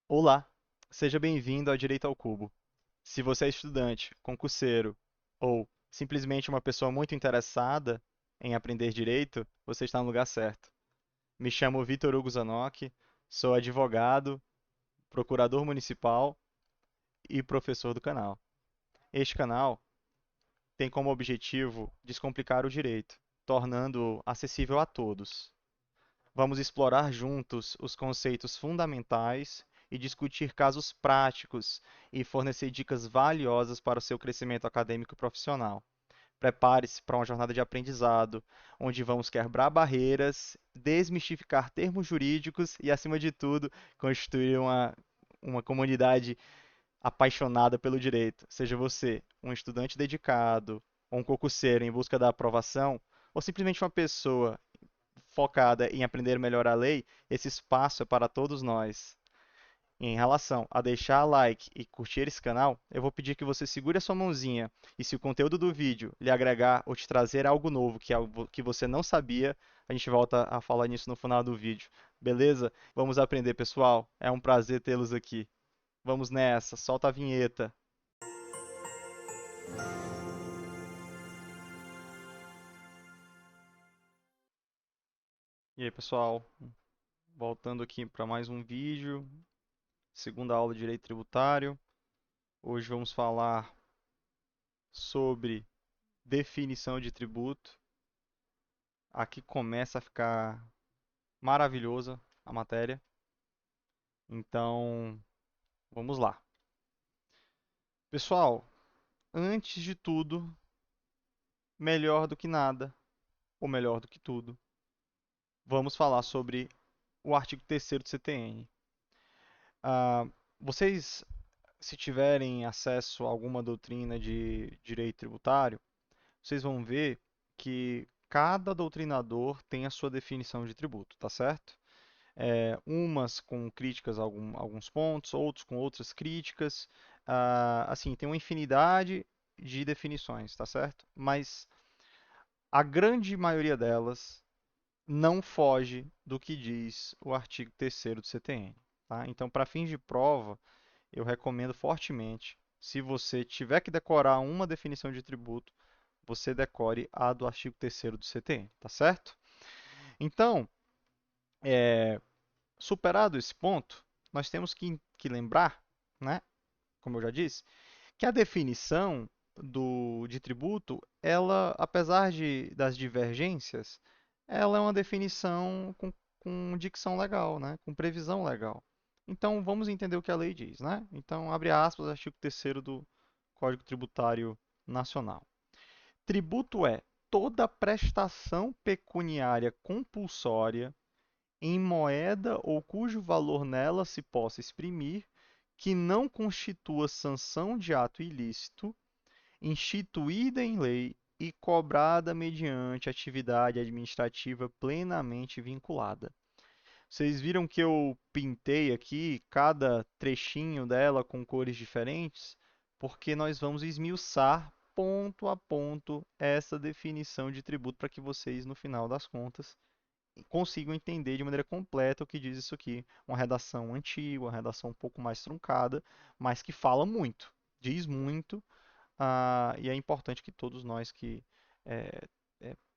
Olá, seja bem-vindo ao Direito ao Cubo. Se você é estudante, concurseiro ou simplesmente uma pessoa muito interessada em aprender direito, você está no lugar certo. Me chamo Vitor Hugo Zanocchi, sou advogado, procurador municipal e professor do canal. Este canal tem como objetivo descomplicar o direito, tornando-o acessível a todos. Vamos explorar juntos os conceitos fundamentais e discutir casos práticos e fornecer dicas valiosas para o seu crescimento acadêmico e profissional. Prepare-se para uma jornada de aprendizado, onde vamos quebrar barreiras, desmistificar termos jurídicos e, acima de tudo, constituir uma comunidade apaixonada pelo direito. Seja você um estudante dedicado, ou um concurseiro em busca da aprovação, ou simplesmente uma pessoa focada em aprender melhor a lei, esse espaço é para todos nós. Em relação a deixar like e curtir esse canal, eu vou pedir que você segure a sua mãozinha e se o conteúdo do vídeo lhe agregar ou te trazer algo novo, que é algo que você não sabia, a gente volta a falar nisso no final do vídeo. Beleza? Vamos aprender, pessoal. É um prazer tê-los aqui. Vamos nessa, solta a vinheta. E aí, pessoal, voltando aqui para mais um vídeo, segunda aula de Direito Tributário. Hoje vamos falar sobre definição de tributo. Aqui começa a ficar maravilhosa a matéria. Então, vamos lá. Pessoal, antes de tudo, melhor do que nada, ou melhor do que tudo, vamos falar sobre o artigo 3º do CTN. Ah, vocês, se tiverem acesso a alguma doutrina de direito tributário, vocês vão ver que cada doutrinador tem a sua definição de tributo, tá certo? Umas com críticas a alguns pontos, outros com outras críticas. Assim, tem uma infinidade de definições, tá certo? Mas a grande maioria delas não foge do que diz o artigo 3º do CTN. Tá? Então, para fins de prova, eu recomendo fortemente, se você tiver que decorar uma definição de tributo, você decore a do artigo 3º do CTN, tá certo? Então, superado esse ponto, nós temos que lembrar, né, como eu já disse, que a definição de tributo, ela, apesar das divergências, ela é uma definição com dicção legal, né, com previsão legal. Então, vamos entender o que a lei diz, né? Então, abre aspas, artigo 3º do Código Tributário Nacional. Tributo é toda prestação pecuniária compulsória em moeda ou cujo valor nela se possa exprimir, que não constitua sanção de ato ilícito, instituída em lei e cobrada mediante atividade administrativa plenamente vinculada. Vocês viram que eu pintei aqui cada trechinho dela com cores diferentes? Porque nós vamos esmiuçar ponto a ponto essa definição de tributo para que vocês, no final das contas, consigam entender de maneira completa o que diz isso aqui. Uma redação antiga, uma redação um pouco mais truncada, mas que fala muito, diz muito, e é importante que todos nós que é,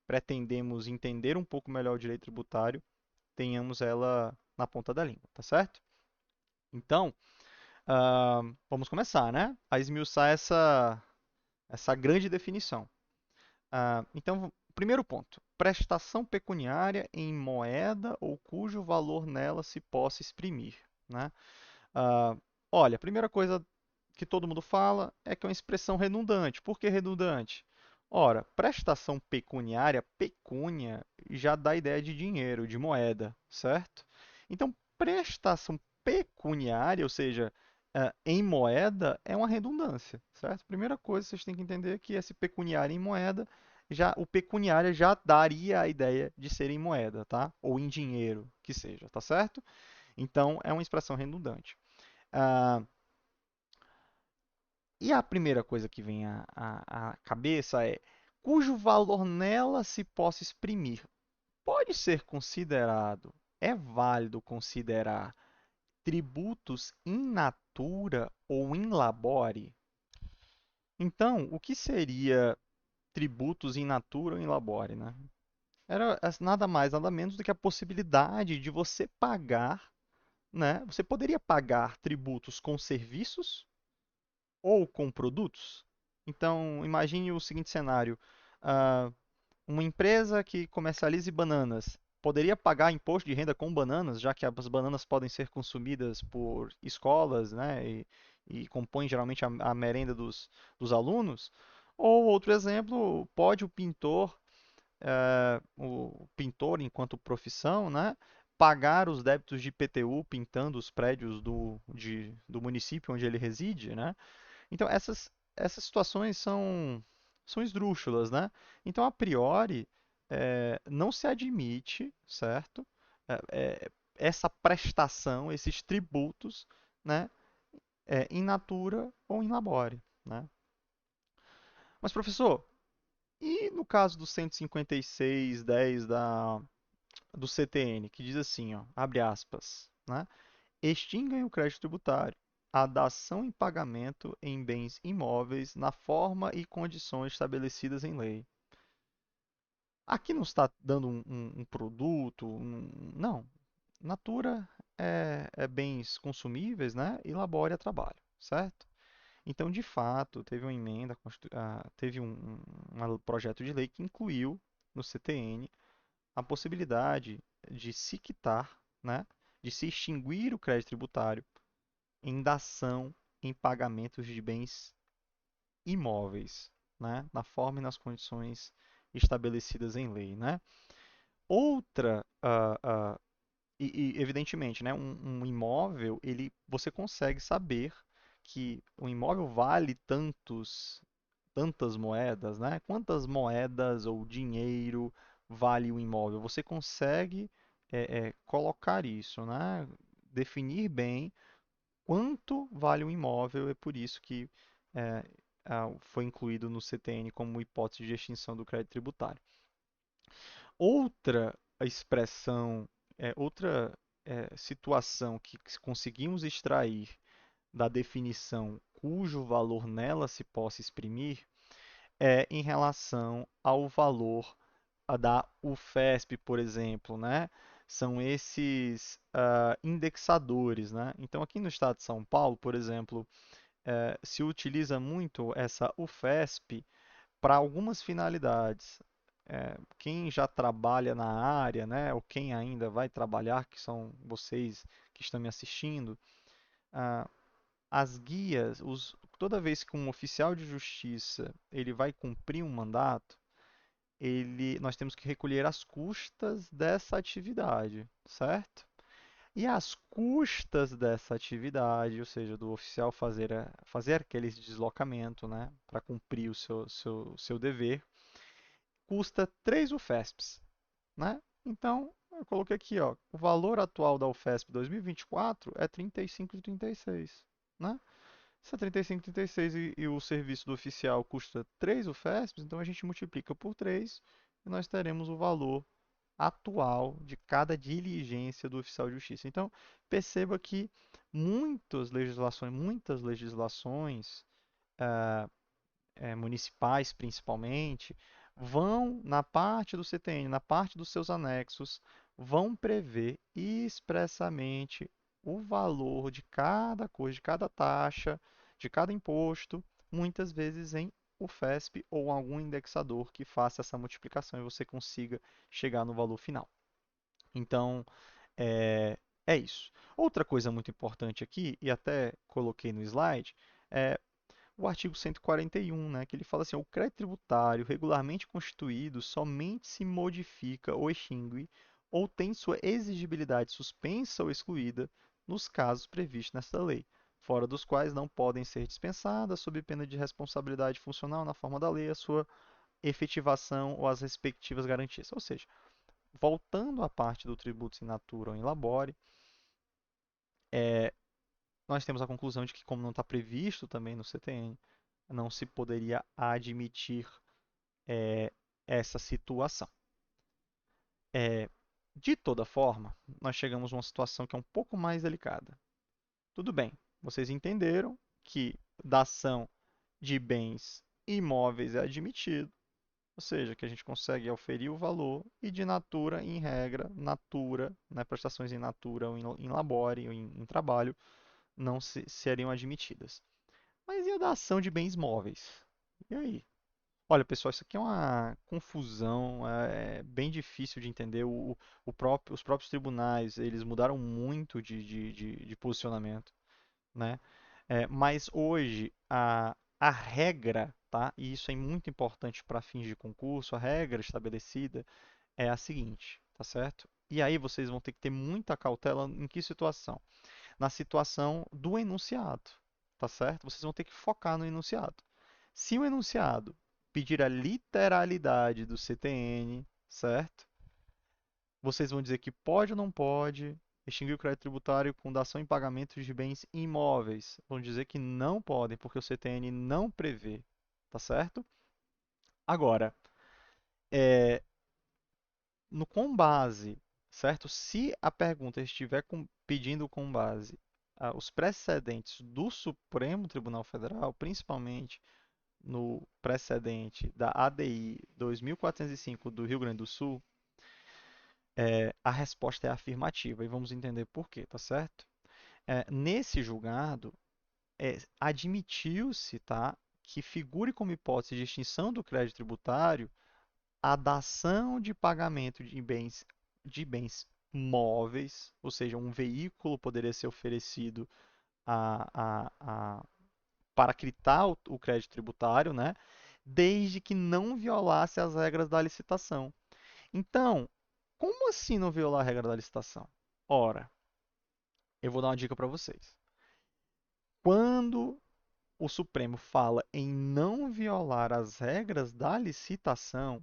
pretendemos entender um pouco melhor o direito tributário, tenhamos ela na ponta da língua, tá certo? Então, vamos começar, né? A esmiuçar essa grande definição. Então, primeiro ponto: prestação pecuniária em moeda ou cujo valor nela se possa exprimir, né? Ah, olha, a primeira coisa que todo mundo fala é que é uma expressão redundante. Por que redundante? Ora, prestação pecuniária, pecúnia, já dá a ideia de dinheiro, de moeda, certo? Então, prestação pecuniária, ou seja, em moeda, é uma redundância, certo? Primeira coisa que vocês têm que entender é que esse pecuniário em moeda, o pecuniária já daria a ideia de ser em moeda, tá? Ou em dinheiro, que seja, tá certo? Então, é uma expressão redundante. Ah, e a primeira coisa que vem à cabeça é cujo valor nela se possa exprimir. Pode ser considerado, é válido considerar tributos in natura ou in labore. Então, o que seria tributos in natura ou in labore, né? Era nada mais, nada menos do que a possibilidade de você pagar, né? Você poderia pagar tributos com serviços ou com produtos. Então, imagine o seguinte cenário: ah, uma empresa que comercialize bananas poderia pagar imposto de renda com bananas, já que as bananas podem ser consumidas por escolas, né? E compõem geralmente a merenda dos alunos. Ou outro exemplo, pode o pintor, enquanto profissão, né, pagar os débitos de IPTU pintando os prédios do município onde ele reside, né? Então, essas situações são esdrúxulas, né? Então, a priori, não se admite, certo? É, essa prestação, esses tributos, né? In natura ou in labore, né? Mas, professor, e no caso do 156.10 do CTN, que diz assim, ó, abre aspas, né? Extinguem o crédito tributário, a dação em pagamento em bens imóveis na forma e condições estabelecidas em lei. Aqui não está dando um produto, não. Natura é bens consumíveis, né? E labore é trabalho, certo? Então, de fato, teve uma emenda, teve um projeto de lei que incluiu no CTN a possibilidade de se quitar, né? De se extinguir o crédito tributário em dação em pagamentos de bens imóveis, né? Na forma e nas condições estabelecidas em lei, né? Outra, evidentemente, né? Um imóvel, você consegue saber que o imóvel vale tantas moedas, né? Quantas moedas ou dinheiro vale o imóvel? Você consegue colocar isso, né? Definir bem quanto vale um imóvel, é por isso que é, foi incluído no CTN como hipótese de extinção do crédito tributário. Outra expressão, outra situação que conseguimos extrair da definição cujo valor nela se possa exprimir é em relação ao valor da UFESP, por exemplo, né? São esses indexadores, né? Então, aqui no estado de São Paulo, por exemplo, se utiliza muito essa UFESP para algumas finalidades. Quem já trabalha na área, né, ou quem ainda vai trabalhar, que são vocês que estão me assistindo, ah, as guias, toda vez que um oficial de justiça ele vai cumprir um mandato, nós temos que recolher as custas dessa atividade, certo? E as custas dessa atividade, ou seja, do oficial fazer aquele deslocamento, né, para cumprir o seu dever, custa 3 UFESPs, né? Então, eu coloquei aqui, ó, o valor atual da UFESP 2024 é 35,36, né? Se é 35,36 e o serviço do oficial custa 3 UFESPs, então a gente multiplica por 3 e nós teremos o valor atual de cada diligência do oficial de justiça. Então, perceba que muitas legislações municipais, principalmente, vão na parte do CTN, na parte dos seus anexos, vão prever expressamente o valor de cada coisa, de cada taxa, de cada imposto, muitas vezes em UFESP ou algum indexador que faça essa multiplicação e você consiga chegar no valor final. Então, é, é isso. Outra coisa muito importante aqui, e até coloquei no slide, é o artigo 141, né, que ele fala assim: o crédito tributário regularmente constituído somente se modifica ou extingue ou tem sua exigibilidade suspensa ou excluída nos casos previstos nesta lei, fora dos quais não podem ser dispensadas, sob pena de responsabilidade funcional na forma da lei, a sua efetivação ou as respectivas garantias. Ou seja, voltando à parte do tributo in natura ou in labore, nós temos a conclusão de que, como não está previsto também no CTN, não se poderia admitir é, essa situação. É, de toda forma, nós chegamos a uma situação que é um pouco mais delicada. Tudo bem, vocês entenderam que dação de bens imóveis é admitido, ou seja, que a gente consegue auferir o valor e de natura, em regra, natura, né, prestações em natura ou em labore ou em trabalho, não seriam admitidas. Mas e a dação de bens móveis? E aí? Olha, pessoal, isso aqui é uma confusão, é bem difícil de entender. Os próprios tribunais, eles mudaram muito de posicionamento, né? Mas hoje a regra, tá? E isso é muito importante para fins de concurso, a regra estabelecida é a seguinte, tá certo? E aí vocês vão ter que ter muita cautela em que situação? Na situação do enunciado, tá certo? Vocês vão ter que focar no enunciado. Se o enunciado pedir a literalidade do CTN, certo? Vocês vão dizer que pode ou não pode extinguir o crédito tributário com dação em pagamentos de bens imóveis. Vão dizer que não podem, porque o CTN não prevê, tá certo? Agora, é, no com base, certo? Se a pergunta estiver pedindo com base os precedentes do Supremo Tribunal Federal, principalmente no precedente da ADI 2405 do Rio Grande do Sul, a resposta é afirmativa e vamos entender por quê, tá certo? Nesse julgado, admitiu-se, tá, que figure como hipótese de extinção do crédito tributário a dação de pagamento de bens móveis, ou seja, um veículo poderia ser oferecido para quitar o crédito tributário, né, desde que não violasse as regras da licitação. Então, como assim não violar a regra da licitação? Ora, eu vou dar uma dica para vocês. Quando o Supremo fala em não violar as regras da licitação,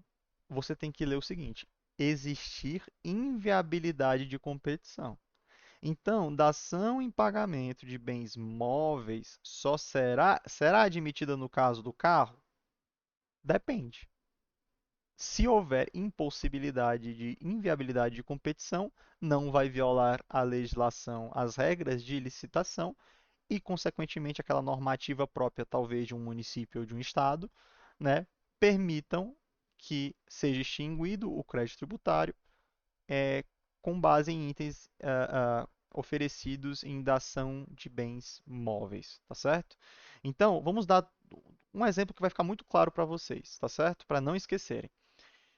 você tem que ler o seguinte: existir inviabilidade de competição. Então, dação em pagamento de bens móveis só será admitida no caso do carro? Depende. Se houver impossibilidade de inviabilidade de competição, não vai violar a legislação, as regras de licitação e, consequentemente, aquela normativa própria, talvez de um município ou de um estado, né, permitam que seja extinguido o crédito tributário com base em itens oferecidos em dação de bens móveis, tá certo? Então, vamos dar um exemplo que vai ficar muito claro para vocês, tá certo? Para não esquecerem.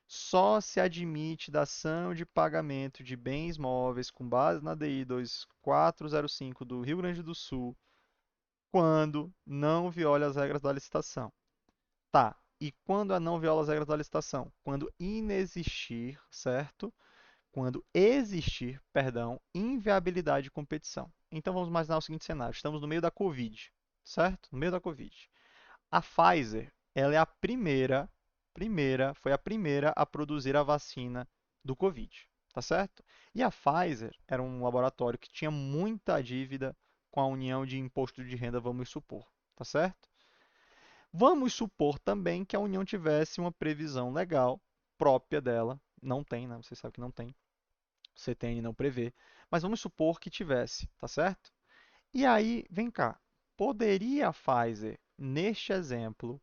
Só se admite dação de pagamento de bens móveis com base na DI 2405 do Rio Grande do Sul quando não viola as regras da licitação. Tá. E quando a não viola as regras da licitação? Quando inexistir, certo? Quando existir, perdão, inviabilidade de competição. Então vamos imaginar o seguinte cenário: estamos no meio da Covid, certo? No meio da Covid. A Pfizer, ela é a foi a primeira a produzir a vacina do Covid, tá certo? E a Pfizer era um laboratório que tinha muita dívida com a União de Imposto de Renda, vamos supor, tá certo? Vamos supor também que a União tivesse uma previsão legal própria dela, não tem, né? Você sabe que não tem, o CTN não prevê, mas vamos supor que tivesse, tá certo? E aí, vem cá, poderia a Pfizer, neste exemplo,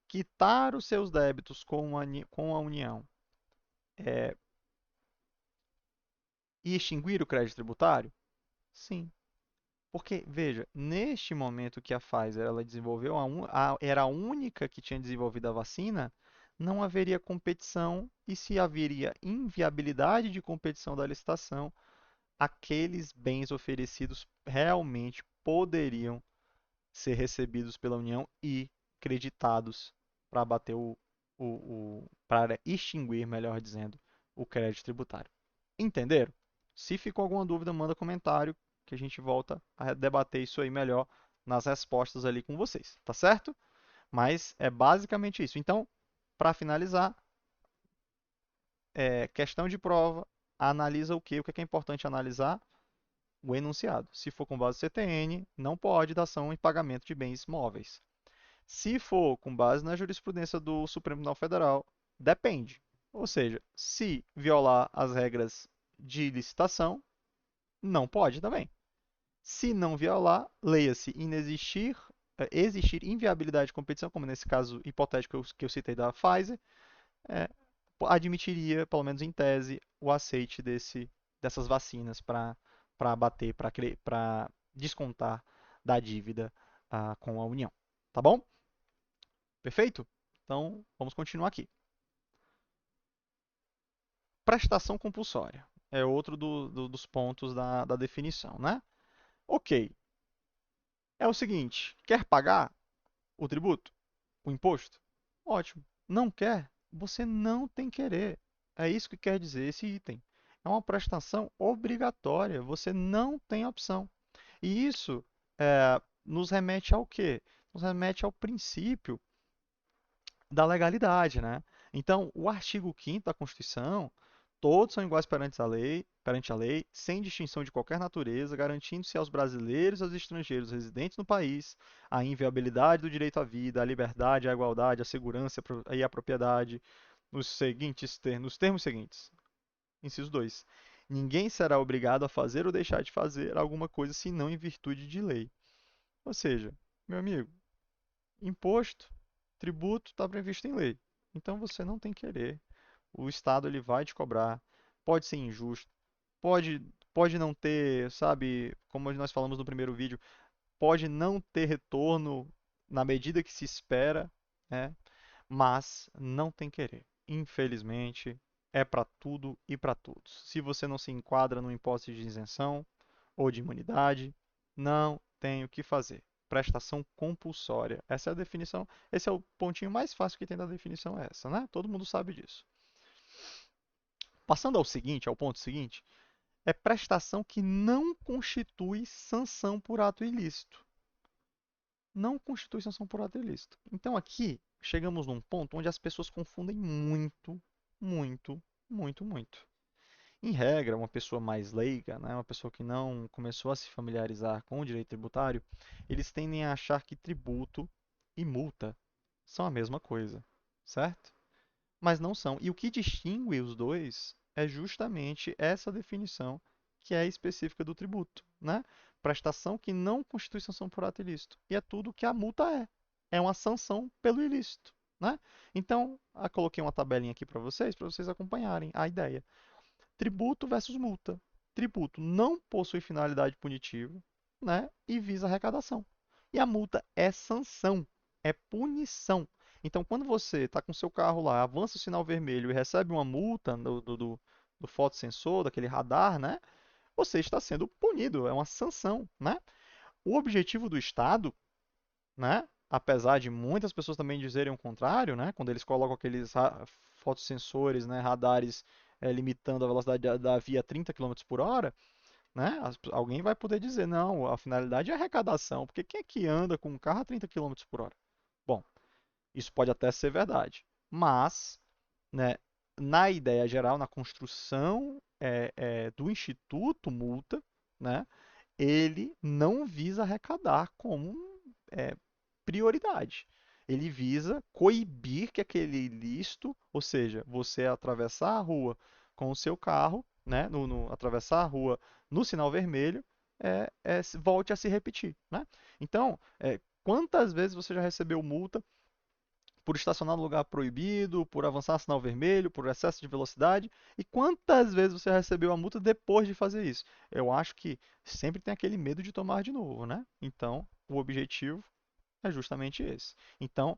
quitar os seus débitos com a União e extinguir o crédito tributário? Sim. Porque, veja, neste momento que a Pfizer ela desenvolveu, era a única que tinha desenvolvido a vacina, não haveria competição e se haveria inviabilidade de competição da licitação, aqueles bens oferecidos realmente poderiam ser recebidos pela União e creditados para bater para extinguir, melhor dizendo, o crédito tributário. Entenderam? Se ficou alguma dúvida, manda comentário que a gente volta a debater isso aí melhor nas respostas ali com vocês, tá certo? Mas é basicamente isso. Então, para finalizar, questão de prova, analisa o quê? O que é importante analisar? O enunciado. Se for com base no CTN, não pode dação em pagamento de bens móveis. Se for com base na jurisprudência do Supremo Tribunal Federal, depende. Ou seja, se violar as regras de licitação, não pode também. Se não violar, leia-se inexistir, existir inviabilidade de competição, como nesse caso hipotético que eu citei da Pfizer, é, admitiria, pelo menos em tese, o aceite dessas vacinas para bater, para descontar da dívida com a União. Tá bom? Perfeito? Então, vamos continuar aqui. Prestação compulsória é outro dos pontos da definição, né? Ok, é o seguinte: quer pagar o tributo, o imposto? Ótimo. Não quer? Você não tem querer. É isso que quer dizer esse item. É uma prestação obrigatória. Você não tem opção. E isso nos remete ao quê? Nos remete ao princípio da legalidade, né? Então, o artigo 5º da Constituição, todos são iguais perante a lei, sem distinção de qualquer natureza, garantindo-se aos brasileiros e aos estrangeiros residentes no país a inviolabilidade do direito à vida, a liberdade, a igualdade, a segurança e a propriedade, nos termos seguintes. Inciso 2. Ninguém será obrigado a fazer ou deixar de fazer alguma coisa senão em virtude de lei. Ou seja, meu amigo, imposto, tributo está previsto em lei. Então você não tem que querer. O Estado ele vai te cobrar. Pode ser injusto, pode, pode não ter, sabe, como nós falamos no primeiro vídeo, pode não ter retorno na medida que se espera, né? Mas não tem querer. Infelizmente, é para tudo e para todos. Se você não se enquadra no imposto de isenção ou de imunidade, não tem o que fazer. Prestação compulsória. Essa é a definição. Esse é o pontinho mais fácil que tem da definição, é essa, né? Todo mundo sabe disso. Passando ao ponto seguinte, é prestação que não constitui sanção por ato ilícito. Não constitui sanção por ato ilícito. Então aqui chegamos num ponto onde as pessoas confundem muito, muito, muito, muito. Em regra, uma pessoa mais leiga, né, uma pessoa que não começou a se familiarizar com o direito tributário, eles tendem a achar que tributo e multa são a mesma coisa, certo? Mas não são. E o que distingue os dois é justamente essa definição que é específica do tributo, né? Prestação que não constitui sanção por ato ilícito. E é tudo que a multa é. É uma sanção pelo ilícito, né? Então, eu coloquei uma tabelinha aqui para vocês acompanharem a ideia. Tributo versus multa. Tributo não possui finalidade punitiva, né? E visa arrecadação. E a multa é sanção, é punição. Então, quando você está com seu carro lá, avança o sinal vermelho e recebe uma multa do fotossensor, daquele radar, né? Você está sendo punido, é uma sanção, né? O objetivo do Estado, né? Apesar de muitas pessoas também dizerem o contrário, né? Quando eles colocam aqueles fotossensores, né? Radares limitando a velocidade da via a 30 km por hora, né? Alguém vai poder dizer, não, a finalidade é arrecadação, porque quem é que anda com um carro a 30 km por hora? Bom, isso pode até ser verdade, mas, né, na ideia geral, na construção do Instituto Multa, né, ele não visa arrecadar como é, prioridade. Ele visa coibir que aquele ilícito, ou seja, você atravessar a rua com o seu carro, né, atravessar a rua no sinal vermelho, volte a se repetir, né? Então, quantas vezes você já recebeu multa por estacionar no lugar proibido, por avançar sinal vermelho, por excesso de velocidade? E quantas vezes você recebeu a multa depois de fazer isso? Eu acho que sempre tem aquele medo de tomar de novo, né? Então, o objetivo é justamente esse. Então,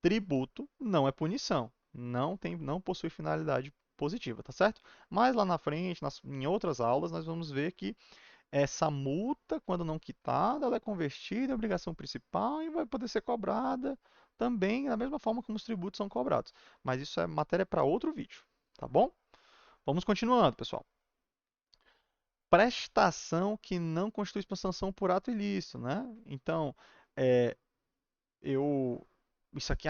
tributo não é punição, não possui finalidade positiva, tá certo? Mas lá na frente, em outras aulas, nós vamos ver que essa multa, quando não quitada, ela é convertida em obrigação principal e vai poder ser cobrada também da mesma forma como os tributos são cobrados. Mas isso é matéria para outro vídeo, tá bom? Vamos continuando, pessoal. Prestação que não constitui sanção por ato ilícito, né? Então, é, eu. Isso aqui,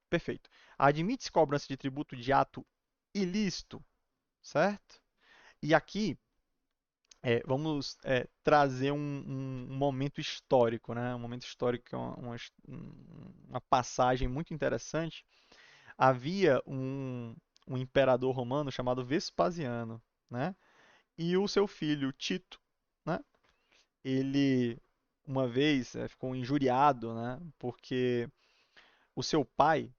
perfeito. Admite-se cobrança de tributo de ato ilícito, certo? E aqui vamos trazer um momento histórico, né? Um momento histórico que é uma passagem muito interessante. Havia um imperador romano chamado Vespasiano, né? E o seu filho Tito, né? ele uma vez ficou injuriado, né? Porque o seu pai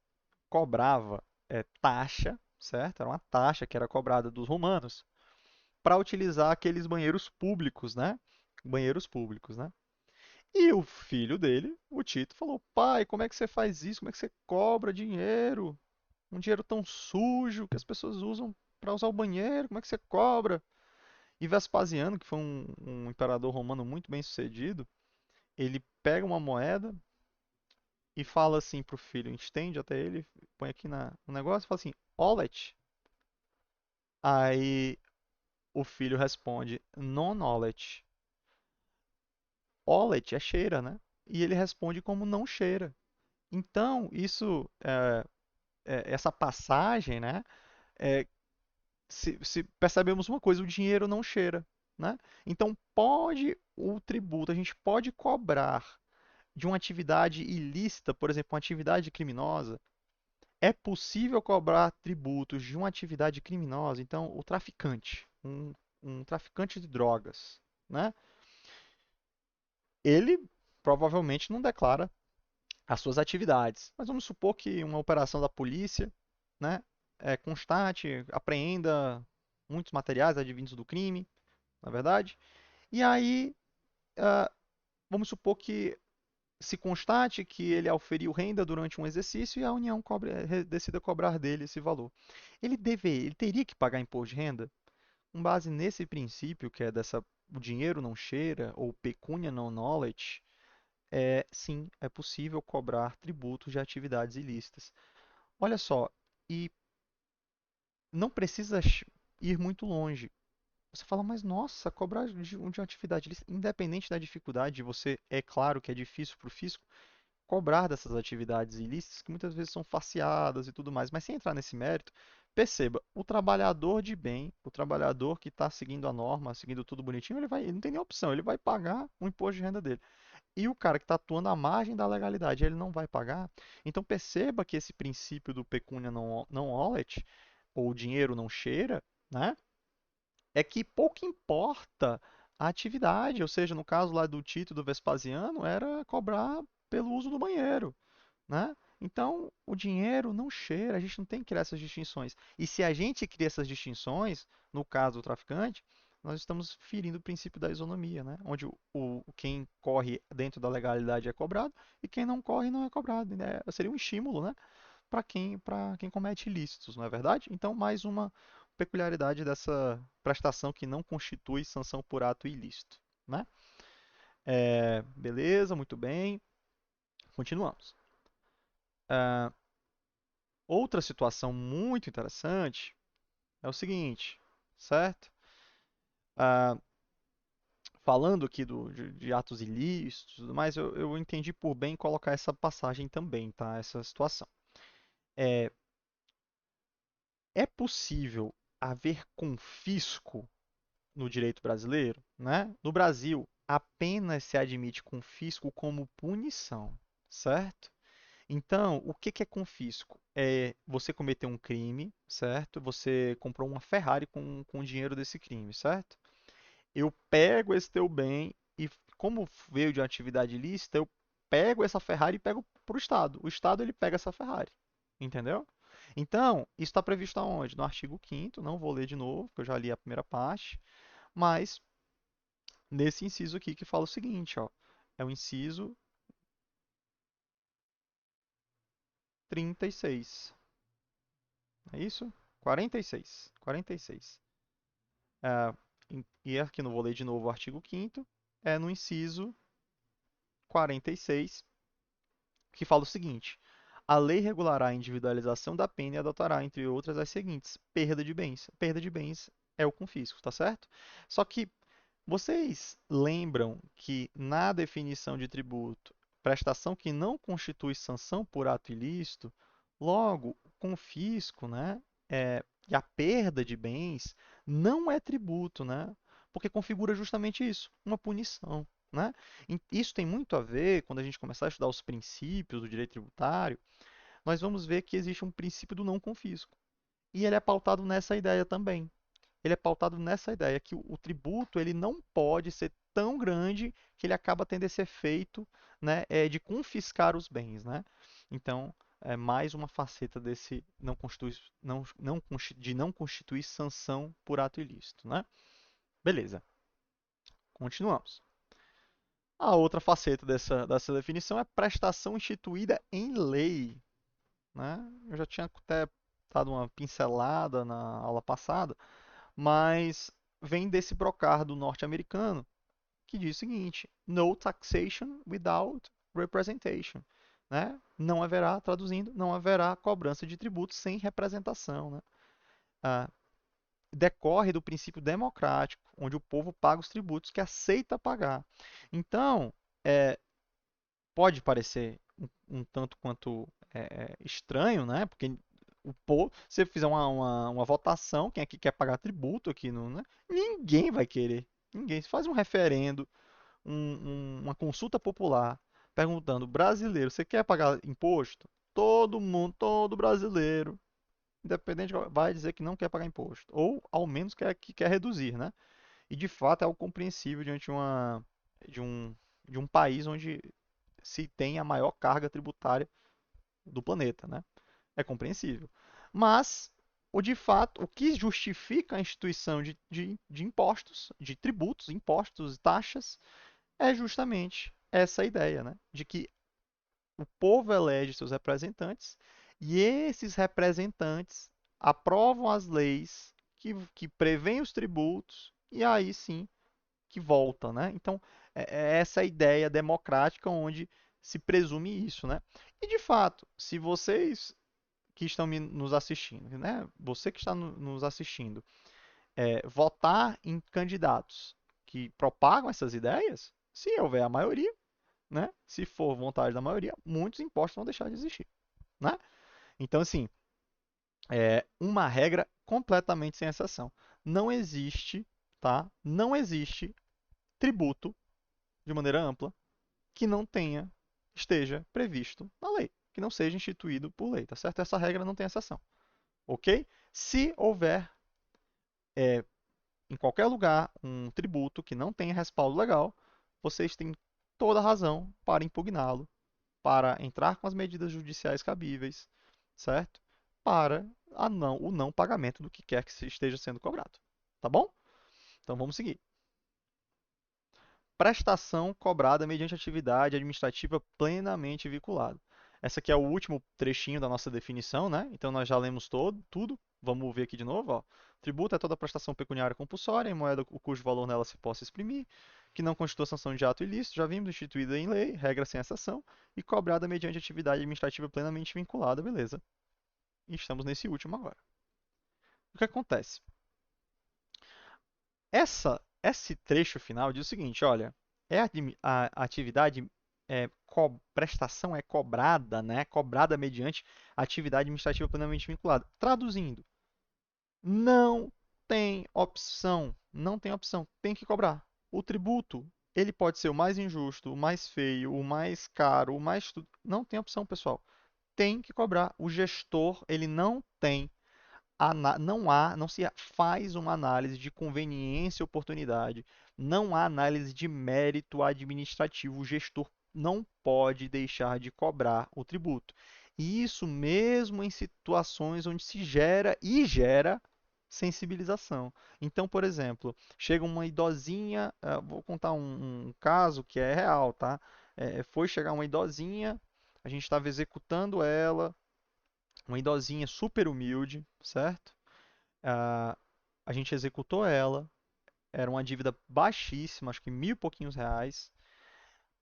cobrava taxa, certo? Era uma taxa que era cobrada dos romanos para utilizar aqueles banheiros públicos, né? Banheiros públicos, né? E o filho dele, o Tito, falou: pai, como é que você faz isso? Como é que você cobra dinheiro? Um dinheiro tão sujo que as pessoas usam para usar o banheiro, como é que você cobra? E Vespasiano, que foi um imperador romano muito bem sucedido, ele pega uma moeda e fala assim pro filho, estende até ele, põe aqui no negócio e fala assim, olet. Aí o filho responde, non olet. Olet é cheira, né? E ele responde como não cheira. Então, essa passagem, né? é, se percebemos uma coisa, o dinheiro não cheira, né? Então, o tributo, a gente pode cobrar de uma atividade ilícita, por exemplo, uma atividade criminosa, é possível cobrar tributos de uma atividade criminosa. Então, o traficante, um traficante de drogas, né? Ele provavelmente não declara as suas atividades. Mas vamos supor que uma operação da polícia, né, constate, apreenda muitos materiais advindos do crime, na verdade. E aí, ah, vamos supor que se constate que ele auferiu renda durante um exercício e a União decida cobrar dele esse valor. Ele teria que pagar imposto de renda? Com base nesse princípio, que é dessa o dinheiro não cheira, ou pecunia non knowledge, sim, é possível cobrar tributos de atividades ilícitas. Olha só, e não precisa ir muito longe. Você fala, mas nossa, cobrar de uma atividade ilícita, independente da dificuldade, você, é claro que é difícil para o fisco cobrar dessas atividades ilícitas, que muitas vezes são faceadas e tudo mais, mas sem entrar nesse mérito, perceba, o trabalhador de bem, o trabalhador que está seguindo a norma, seguindo tudo bonitinho, ele não tem nem opção, ele vai pagar o imposto de renda dele. E o cara que está atuando à margem da legalidade, ele não vai pagar. Então perceba que esse princípio do pecunia non olet, ou dinheiro não cheira, né? É que pouco importa a atividade, ou seja, no caso lá do Tito e do Vespasiano, era cobrar pelo uso do banheiro, né? Então, o dinheiro não cheira, a gente não tem que criar essas distinções. E se a gente cria essas distinções, no caso do traficante, nós estamos ferindo o princípio da isonomia, né? Onde quem corre dentro da legalidade é cobrado e quem não corre não é cobrado, né? Seria um estímulo, né? Para quem comete ilícitos, não é verdade? Então, mais uma peculiaridade dessa prestação que não constitui sanção por ato ilícito, né? Beleza, muito bem. Continuamos. Ah, outra situação muito interessante é o seguinte, certo? Ah, falando aqui de atos ilícitos e tudo mais, eu entendi por bem colocar essa passagem também, tá? Essa situação. É, é possível haver confisco no direito brasileiro, né? No Brasil, apenas se admite confisco como punição, certo? Então, o que que é confisco? É você cometeu um crime, certo? Você comprou uma Ferrari com o dinheiro desse crime, certo? Eu pego esse teu bem e, como veio de uma atividade ilícita, eu pego essa Ferrari e pego para o Estado. O Estado ele pega essa Ferrari, entendeu? Então, isso está previsto aonde? No artigo 5º, não vou ler de novo, porque eu já li a primeira parte, mas nesse inciso aqui que fala o seguinte, ó, é o inciso 36. É isso? 46. 46. Ah, e aqui não vou ler de novo o artigo 5º, é no inciso 46, que fala o seguinte: a lei regulará a individualização da pena e adotará, entre outras, as seguintes: perda de bens. Perda de bens é o confisco, tá certo? Só que vocês lembram que na definição de tributo, prestação que não constitui sanção por ato ilícito, logo, o confisco, né, e a perda de bens não é tributo, né? Porque configura justamente isso, uma punição, né? Isso tem muito a ver, quando a gente começar a estudar os princípios do direito tributário, nós vamos ver que existe um princípio do não confisco. E ele é pautado nessa ideia também. Ele é pautado nessa ideia que o tributo ele não pode ser tão grande que ele acaba tendo esse efeito, né, de confiscar os bens, né? Então, é mais uma faceta desse de não constituir sanção por ato ilícito, né? Beleza, continuamos. A outra faceta dessa definição é prestação instituída em lei, né? Eu já tinha até dado uma pincelada na aula passada, mas vem desse brocardo norte-americano que diz o seguinte: no taxation without representation, né? Não haverá, traduzindo, não haverá cobrança de tributos sem representação, né? Ah, decorre do princípio democrático, onde o povo paga os tributos que aceita pagar. Então, é, pode parecer um tanto quanto estranho, né? Porque o povo, se você fizer uma votação, quem aqui quer pagar tributo aqui no, né? Ninguém vai querer. Ninguém. Se faz um referendo, uma consulta popular, perguntando, brasileiro, você quer pagar imposto? Todo mundo, todo brasileiro, independente, vai dizer que não quer pagar imposto. Ou, ao menos, que quer reduzir, né? E, de fato, é algo compreensível diante de um, de um país onde se tem a maior carga tributária do planeta, né? É compreensível. Mas, de fato, o que justifica a instituição de impostos, de tributos, impostos e taxas, é justamente essa ideia, né? De que o povo elege seus representantes e esses representantes aprovam as leis que prevêem os tributos e aí sim que volta, né? Então, é essa ideia democrática onde se presume isso, né? E de fato, se vocês que estão nos assistindo, né? Você que está nos assistindo, votar em candidatos que propagam essas ideias, se houver a maioria, né? Se for vontade da maioria, muitos impostos vão deixar de existir, né? Então, assim, é uma regra completamente sem exceção. Não existe, tá? Não existe tributo de maneira ampla que não tenha, esteja previsto na lei, que não seja instituído por lei, tá certo? Essa regra não tem exceção, ok? Se houver em qualquer lugar um tributo que não tenha respaldo legal, vocês têm toda a razão para impugná-lo, para entrar com as medidas judiciais cabíveis, certo? Para o não pagamento do que quer que esteja sendo cobrado, tá bom? Então vamos seguir. Prestação cobrada mediante atividade administrativa plenamente vinculada. Essa aqui é o último trechinho da nossa definição, né? Então nós já lemos tudo. Vamos ver aqui de novo, ó. Tributo é toda prestação pecuniária compulsória em moeda cujo valor nela se possa exprimir, que não constitua sanção de ato ilícito, já vimos, instituída em lei, regra sem exceção, e cobrada mediante atividade administrativa plenamente vinculada, beleza. E estamos nesse último agora. O que acontece? Esse trecho final diz o seguinte, olha, a atividade prestação é cobrada, né? Cobrada mediante atividade administrativa plenamente vinculada. Traduzindo, não tem opção, não tem opção, tem que cobrar. O tributo, ele pode ser o mais injusto, o mais feio, o mais caro, o mais não tem opção, pessoal. Tem que cobrar. O gestor, ele não tem não se faz uma análise de conveniência e oportunidade, não há análise de mérito administrativo. O gestor não pode deixar de cobrar o tributo. E isso mesmo em situações onde se gera sensibilização. Então, por exemplo, chega uma idosinha, vou contar um caso que é real, tá? Foi chegar uma idosinha, a gente estava executando ela, uma idosinha super humilde, certo? Ah, a gente executou ela, era uma dívida baixíssima, acho que mil e pouquinhos reais.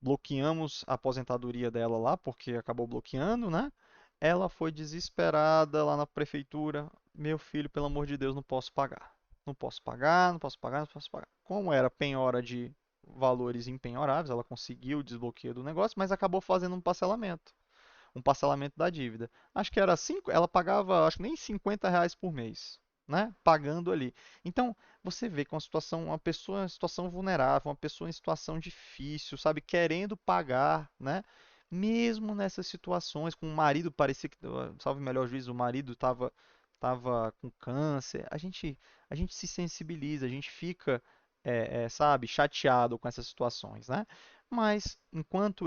Bloqueamos a aposentadoria dela lá, porque acabou bloqueando, né? Ela foi desesperada lá na prefeitura. Meu filho, pelo amor de Deus, não posso pagar. Não posso pagar, não posso pagar, não posso pagar. Como era penhora de valores impenhoráveis, ela conseguiu o desbloqueio do negócio, mas acabou fazendo um parcelamento da dívida. Acho que era cinco, ela pagava, acho que nem R$ 50 por mês, né? Pagando ali. Então, você vê que uma pessoa em situação vulnerável, uma pessoa em situação difícil, sabe, querendo pagar, né? Mesmo nessas situações, com o marido parecia que, salve o melhor juízo, o marido estava com câncer, a gente se sensibiliza, a gente fica sabe, chateado com essas situações, né? Mas enquanto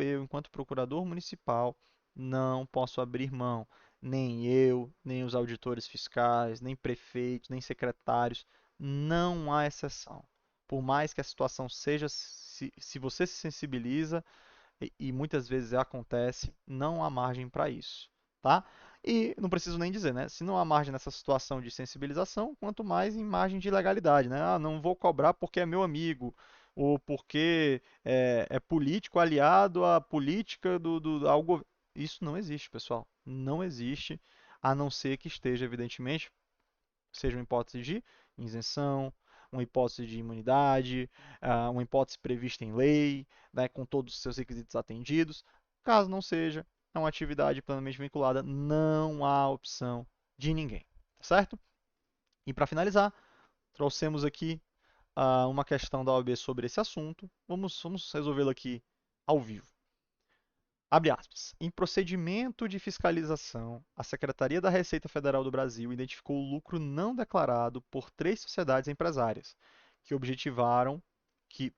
procurador municipal, não posso abrir mão. Nem eu, nem os auditores fiscais, nem prefeitos, nem secretários, não há exceção. Por mais que a situação seja, se você se sensibiliza, e muitas vezes acontece, não há margem para isso, tá? E não preciso nem dizer, né? Se não há margem nessa situação de sensibilização, quanto mais em margem de legalidade, né? Ah, não vou cobrar porque é meu amigo, ou porque é político aliado à política ao governo. Isso não existe, pessoal. Não existe, a não ser que esteja, evidentemente, seja uma hipótese de isenção, uma hipótese de imunidade, uma hipótese prevista em lei, né, com todos os seus requisitos atendidos. Caso não seja, é uma atividade plenamente vinculada, não há opção de ninguém, tá certo? E para finalizar, trouxemos aqui uma questão da OAB sobre esse assunto. Vamos resolvê-lo aqui ao vivo. Abre aspas. Em procedimento de fiscalização, a Secretaria da Receita Federal do Brasil identificou o lucro não declarado por três sociedades empresárias que objetivaram, que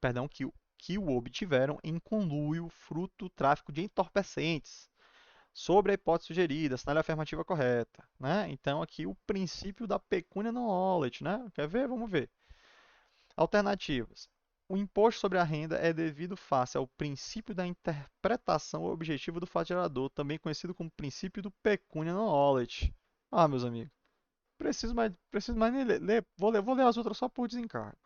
o obtiveram em conluio fruto do tráfico de entorpecentes, sobre a hipótese sugerida, assinale a afirmativa correta, né? Então aqui o princípio da pecúnia non olet, né? Quer ver? Vamos ver. Alternativas. O imposto sobre a renda é devido face ao princípio da interpretação objetiva do fato gerador, também conhecido como princípio do pecúnia non olet. Ah, meus amigos, preciso mais nem ler. Vou ler as outras só por desencargo.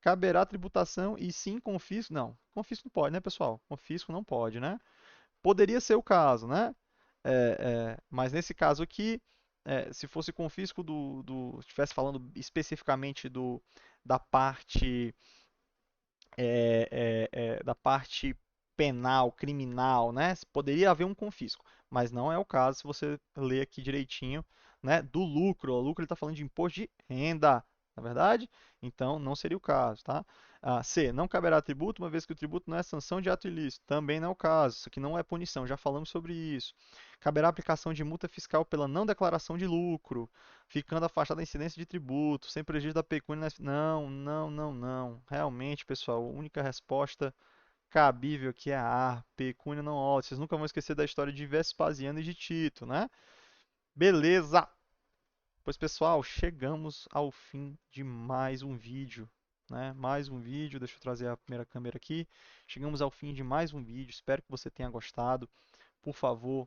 Caberá tributação e sim confisco. Não, confisco não pode, né, pessoal? Confisco não pode, né? Poderia ser o caso, né? Mas nesse caso aqui, se fosse confisco estivesse falando especificamente da parte da parte penal, criminal, né? Poderia haver um confisco, mas não é o caso se você ler aqui direitinho, né? Do lucro. O lucro ele está falando de imposto de renda, na verdade? Então não seria o caso, tá? C. Não caberá tributo, uma vez que o tributo não é sanção de ato ilícito. Também não é o caso. Isso aqui não é punição, já falamos sobre isso. Caberá aplicação de multa fiscal pela não declaração de lucro, ficando afastada da incidência de tributo, sem prejuízo da pecúnia. Não, não, não, não. Realmente, pessoal, a única resposta cabível aqui é a pecúnia não olet. Vocês nunca vão esquecer da história de Vespasiano e de Tito, né? Beleza! Pois, pessoal, chegamos ao fim de mais um vídeo, né? Mais um vídeo, deixa eu trazer a primeira câmera aqui. Chegamos ao fim de mais um vídeo, espero que você tenha gostado. Por favor,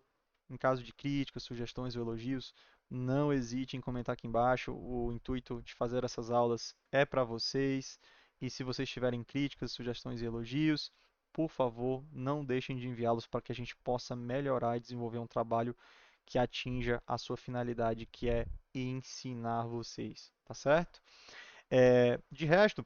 em caso de críticas, sugestões ou elogios, não hesite em comentar aqui embaixo. O intuito de fazer essas aulas é para vocês. E se vocês tiverem críticas, sugestões e elogios, por favor, não deixem de enviá-los para que a gente possa melhorar e desenvolver um trabalho que atinja a sua finalidade, que é ensinar vocês, tá certo? De resto,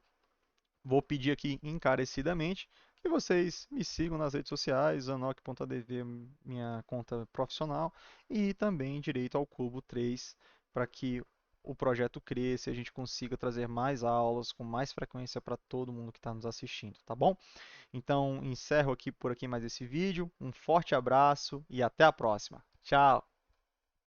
vou pedir aqui encarecidamente que vocês me sigam nas redes sociais, anok.adv, minha conta profissional, e também Direito ao Cubo 3, para que o projeto cresça e a gente consiga trazer mais aulas com mais frequência para todo mundo que está nos assistindo, tá bom? Então, encerro aqui por aqui mais esse vídeo. Um forte abraço e até a próxima. Tchau!